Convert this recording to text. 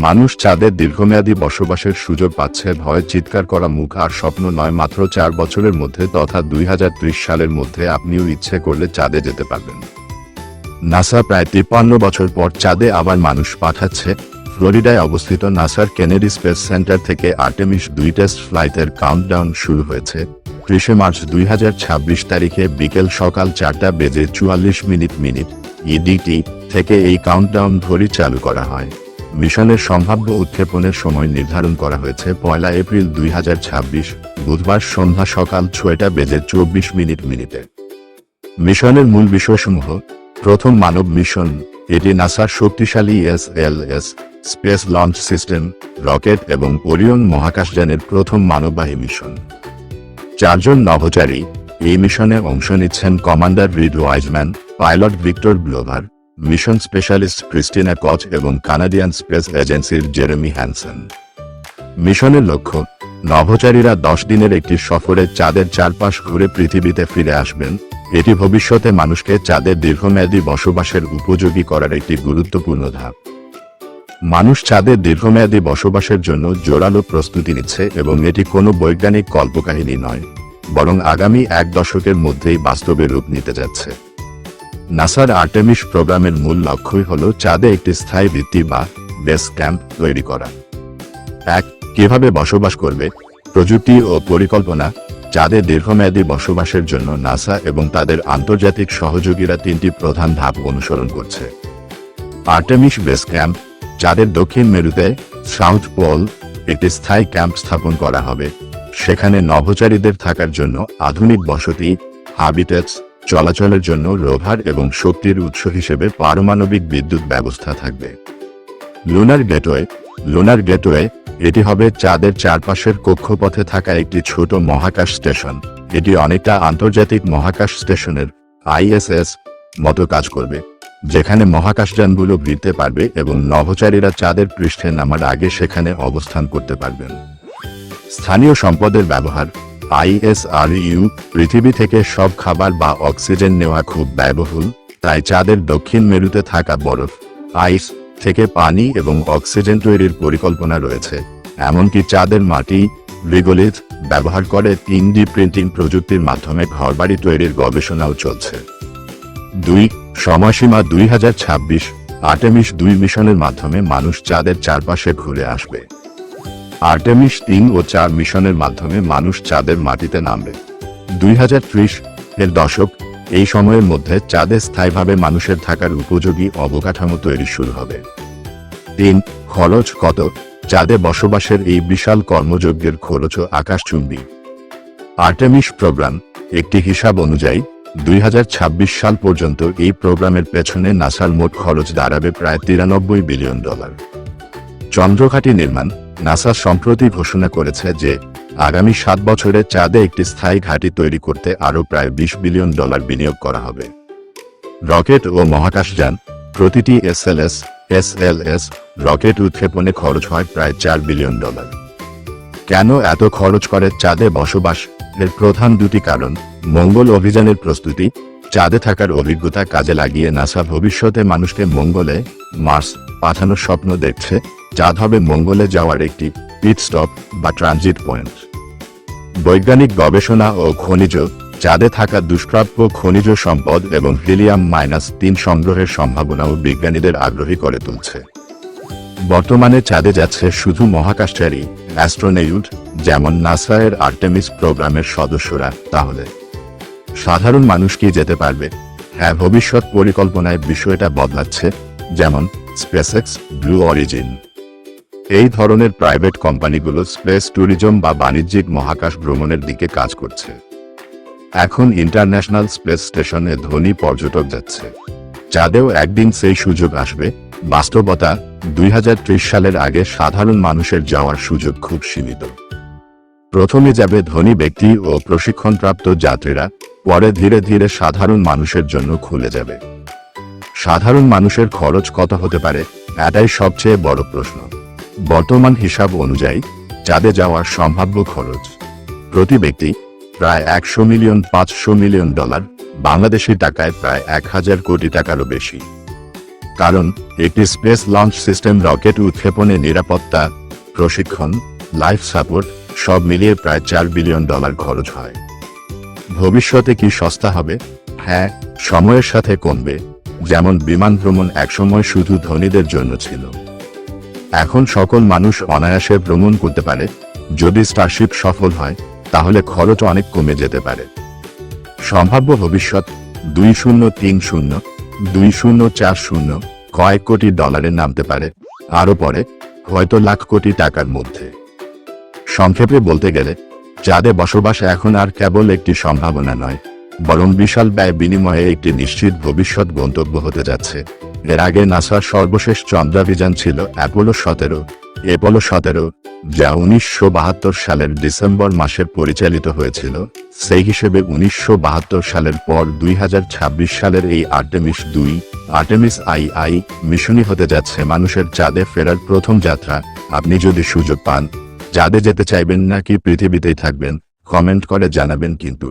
মানুষ চাঁদের দীর্ঘমেয়াদী বসবাসের সুযোগ পাচ্ছে, ভয় চিৎকার করা মুখ আর স্বপ্ন নয়। মাত্র 4 বছরের মধ্যে তথা 2030 সালের মধ্যে আপনিও ইচ্ছে করলে চাঁদে যেতে পারবেন। নাসা প্রায় 53 বছর পর চাঁদে আবার মানুষ পাঠাচ্ছে। ফ্লোরিডায় অবস্থিত নাসার কেনেডি স্পেস সেন্টার থেকে আর্টেমিস 2 টেস্ট ফ্লাইটের কাউন্টডাউন শুরু হয়েছে। 30 মার্চ 2026 তারিখে বিকেল সকাল 4:44 ইডিটি থেকে এই কাউন্টডাউন ঘড়ি চালু করা হয়। মিশনের সম্ভাব্য উৎক্ষেপণের সময় নির্ধারণ করা হয়েছে 1 এপ্রিল 2026 বুধবার সন্ধ্যা সকাল 6:24 মিশনের মূল বিষয়সমূহ: প্রথম মানব মিশন, এটি নাসার শক্তিশালী SLS space launch system, rocket এবং ওরিয়ন মহাকাশযানের প্রথম মানববাহী মিশন। 4 জন নভোচারী এই মিশনে অংশ নিচ্ছেন: commander Reid Wiseman, pilot Victor Glover, mission specialist Christina Koch এবং কানাডিয়ান স্পেস এজেন্সির জেরেমি হ্যানসন। মিশনের লক্ষ্য: নভোচারীরা 10 দিনের একটি সফরে চাঁদের চারপাশ ঘুরে পৃথিবীতে ফিরে আসবেন। এটি ভবিষ্যতে মানুষকে চাঁদের দীর্ঘমেয়াদী বসবাসের উপযোগী করার একটি গুরুত্বপূর্ণ ধাপ। মানুষ চাঁদের দীর্ঘমেয়াদী বসবাসের জন্য জোরালো প্রস্তুতি নিচ্ছে এবং এটি কোনো বৈজ্ঞানিক কল্পকাহিনী নয়, বরং আগামী 1 দশকের মধ্যেই বাস্তবে রূপ নিতে যাচ্ছে। নাসার আর্টেমিস প্রোগ্রামের মূল লক্ষ্যই হল চাঁদে একটি স্থায়ী ভিত্তি বা বেস ক্যাম্প তৈরি করা। 1. কিভাবে বসবাস করবে? প্রযুক্তি ও পরিকল্পনা। চাঁদে দীর্ঘমেয়াদী বসবাসের জন্য নাসা এবং তাদের আন্তর্জাতিক সহযোগীরা 3টি প্রধান ধাপ অনুসরণ করছে। আর্টেমিস বেস ক্যাম্প, চাঁদের দক্ষিণ মেরুতে সাউথ পোল একটি স্থায়ী ক্যাম্প স্থাপন করা হবে। সেখানে নভোচারীদের থাকার জন্য আধুনিক বসতি, হাবিটেটস, চলাচলের জন্য রোভার এবং শক্তির উৎস হিসেবে পারমাণবিক বিদ্যুৎ ব্যবস্থা থাকবে। লুনার গেটওয়ে, এটি হবে চাঁদের চারপাশের কক্ষপথে থাকা একটি ছোট মহাকাশ স্টেশন। এটি অনেকটা আন্তর্জাতিক মহাকাশ স্টেশনের ISS মতো কাজ করবে, যেখানে মহাকাশযানগুলো ভিড়তে পারবে এবং নভোচারীরা চাঁদের পৃষ্ঠে নামার আগে সেখানে অবস্থান করতে পারবেন। স্থানীয় সম্পদের ব্যবহার। ISRU, পৃথিবী থেকে সব খাবার বা অক্সিজেন নেওয়া খুব ব্যয়বহুল, তাই চাঁদের দক্ষিণ মেরুতে থাকা বরফ, আইস থেকে পানি এবং অক্সিজেন তৈরির পরিকল্পনা রয়েছে। এমনকি চাঁদের মাটি, রিগোলিথ ব্যবহার করে 3D প্রিন্টিং প্রযুক্তির মাধ্যমে ঘরবাড়ি তৈরির গবেষণাও চলছে। 2. সময়সীমা 2026। আর্টেমিস 2 মিশনের মাধ্যমে মানুষ চাঁদের চারপাশে ঘুরে আসবে। আর্টেমিস 3 ও 4 মিশনের মাধ্যমে মানুষ চাঁদের মাটিতে নামবে। 2030 এর দশক, এই সময়ের মধ্যে চাঁদে স্থায়ীভাবে মানুষের থাকার উপযোগী অবকাঠামো তৈরি শুরু হবে। 3. খরচ কত? চাঁদে বসবাসের এই বিশাল কর্মযজ্ঞের খরচও আকাশচুম্বী। আর্টেমিস প্রোগ্রাম, একটি হিসাব অনুযায়ী 2026 সাল পর্যন্ত এই প্রোগ্রামের পেছনে নাসার মোট খরচ দাঁড়াবে প্রায় $93 বিলিয়ন। চন্দ্রঘাঁটি নির্মাণ। নাসা সম্প্রতি ঘোষণা করেছে যে আগামী 7 বছরে চাঁদে একটি স্থায়ী ঘাঁটি তৈরি করতে আরও প্রায় $20 বিলিয়ন বিনিয়োগ করা হবে। রকেট ও মহাকাশযান। প্রতিটি SLS রকেট উৎক্ষেপণে খরচ হয় প্রায় $4 বিলিয়ন। কেন এত খরচ করে চাঁদে বসবাস? এর প্রধান 2টি কারণ: মঙ্গল অভিযানের প্রস্তুতি। চাঁদে থাকার অভিজ্ঞতা কাজে লাগিয়ে নাসা ভবিষ্যতে মানুষকে মঙ্গলে, মার্স পাঠানোর স্বপ্ন দেখছে। চাঁদ হবে মঙ্গলে যাওয়ার একটি পিট স্টপ বা ট্রানজিট পয়েন্ট। বৈজ্ঞানিক গবেষণা ও খনিজ। চাঁদে থাকা দুষ্প্রাপ্য খনিজ সম্পদ এবং হিলিয়াম-3 সংগ্রহের সম্ভাবনাও বিজ্ঞানীদের আগ্রহী করে তুলছে। বর্তমানে চাঁদে যাচ্ছে শুধু মহাকাশচারী, অ্যাস্ট্রোনট, যেমন নাসা এর আর্টেমিস প্রোগ্রামের সদস্যরা। তাহলে সাধারণ মানুষ কি যেতে পারবে? হ্যাঁ, ভবিষ্যৎ পরিকল্পনায় বিষয়টা বদলাচ্ছে। যেমন স্পেসএক্স, ব্লু অরিজিন। এই ধরনের প্রাইভেট কোম্পানিগুলো স্পেস ট্যুরিজম বা বাণিজ্যিক মহাকাশ ভ্রমণের দিকে কাজ করছে। এখন ইন্টারন্যাশনাল স্পেস স্টেশনে ধনী পর্যটক যাচ্ছে। চাঁদেও একদিন সেই সুযোগ আসবে। বাস্তবতা, 2030 সালের আগে সাধারণ মানুষের যাওয়ার সুযোগ খুব সীমিত। প্রথমে যাবে ধনী ব্যক্তি ও প্রশিক্ষণপ্রাপ্ত যাত্রীরা, পরে ধীরে ধীরে সাধারণ মানুষের জন্য খুলে যাবে। সাধারণ মানুষের খরচ কত হতে পারে? এটাই সবচেয়ে বড় প্রশ্ন। বর্তমান হিসাব অনুযায়ী চাঁদে যাওয়ার সম্ভাব্য খরচ প্রতি ব্যক্তি প্রায় $100 মিলিয়ন, বাংলাদেশি টাকায় প্রায় 1000 কোটি টাকারও বেশি। কারণ একটি স্পেস লঞ্চ সিস্টেম রকেট উৎক্ষেপণে নিরাপত্তা, প্রশিক্ষণ, লাইফ সাপোর্ট সব মিলিয়ে প্রায় $4 বিলিয়ন খরচ হয়। ভবিষ্যতে কি সস্তা হবে? হ্যাঁ, সময়ের সাথে কমবে। যেমন বিমান ভ্রমণ একসময় শুধু ধনীদের জন্য ছিল, এখন সকল মানুষ অনায়াসে ভ্রমণ করতে পারে। যদি স্টারশিপ সফল হয় তাহলে খরচ অনেক কমে যেতে পারে। সম্ভাব্য ভবিষ্যৎ 2030, 2040 কয়েক কোটি ডলারে নামতে পারে, আরও পরে হয়তো লাখ কোটি টাকার মধ্যে। সংক্ষেপে বলতে গেলে চাঁদে বসবাস এখন আর কেবল একটি সম্ভাবনা নয়, বরং বিশাল ব্যয় বিনিময়ে একটি নিশ্চিত ভবিষ্যৎ গন্তব্য হতে যাচ্ছে। এর আগে নাসার সর্বশেষ চন্দ্রাভিযান ছিল অ্যাপোলো 17, যা 1972 সালের ডিসেম্বর মাসে পরিচালিত হয়েছিল। সেই হিসেবে 1972 সালের পর 2026 সালের এই আর্টেমিস II মিশনই হতে যাচ্ছে মানুষের চাঁদে ফেরার প্রথম যাত্রা। আপনি যদি সুযোগ পান চাঁদে যেতে চাইবেন নাকি পৃথিবীতেই থাকবেন, কমেন্ট করে জানাবেন কিন্তু।